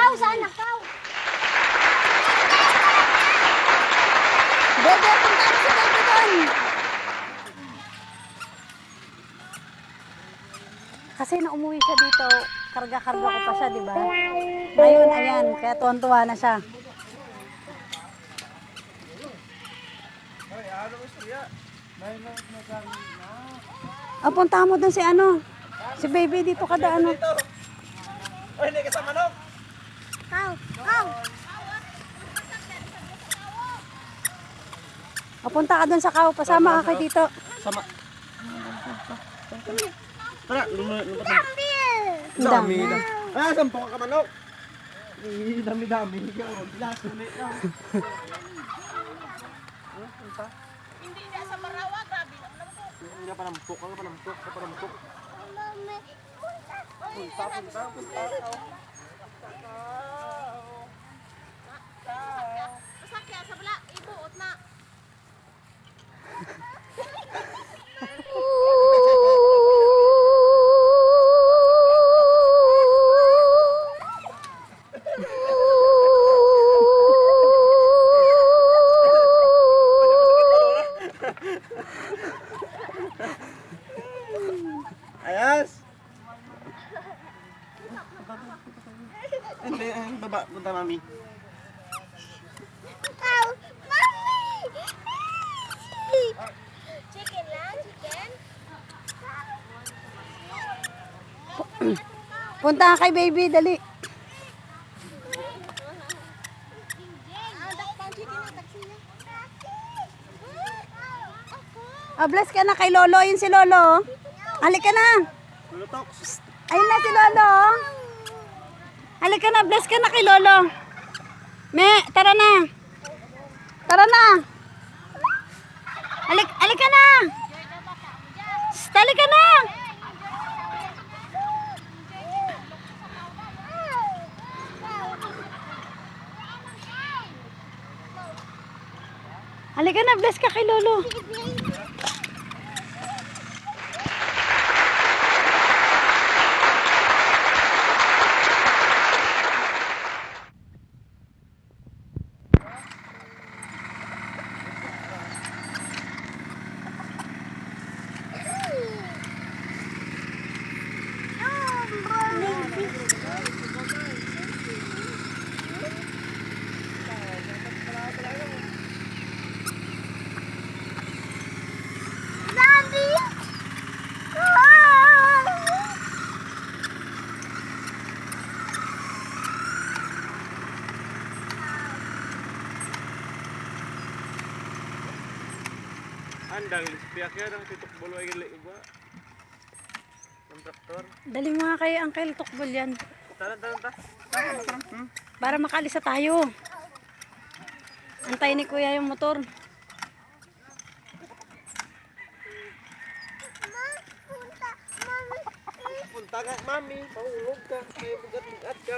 Nakaw, saan nakaw? Bebe, punta si Bebe doon. Kasi na umuwi siya dito, karga-karga ko pa siya, di ba? Ngayon, ayan, kaya tuwan-tuwa na siya. Punta mo doon si ano, si Baby, dito kada ano. Oy, hindi ka sa manok. Kaw, kaw. Punta ka doon sa kaw, pasama ka kay dito. Sama. Tara, lumpat na. Dami. Ah, sampo ka manok. Dami-dami. Last ulit lang. Hindi na sa Marawa, grabe na naman po. Hindi ka panampok, ka panampok, ka panampok. Punta. Masakya sa bala, ibuot na. Ayos. Hindi, baba, punta mami. Chicken lang, chicken. Punta ka kay Baby, dali. Bless ka na kay Lolo, yun si Lolo. Halika na. Lulutok. Ayun na si Lolo. Halika na, bless ka na kay Lolo. Me, tara na. Tara na. Halika na. Halika na. Halika na, bless ka kay Lolo. Andang, piyakya ng titok bulo ay gali iba. Ng traktor. Dali mo nga kay Uncle Tukbol yan. Tara. Para makalisa tayo. Antay ni Kuya yung motor. Punta ka, mami. Paulog ka. May bugat-bugat ka.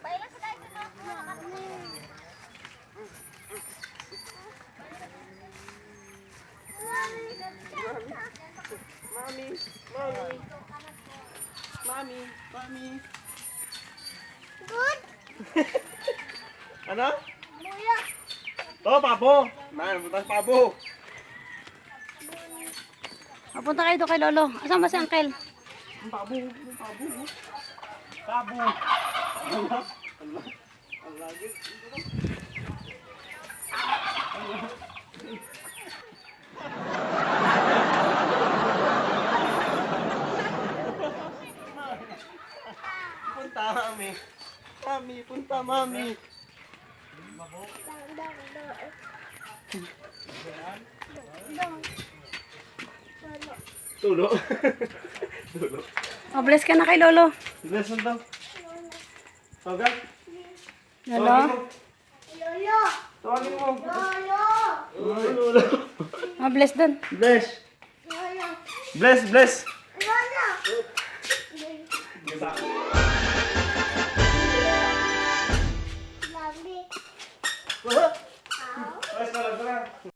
Baila sa tayo dito. Mami. Good. Ano? Muya. To, pabo. Punta sa pabo. Punta kayo doon kay Lolo. Asan ba si Uncle? Pabo. Ang lagi. Punta, mami. Punta, mami. Tulo. Bless ka na kay Lolo. Bless mo daw. Tawag. Lolo. Tawagin mo. Lolo. Bless doon. Bless. Bless.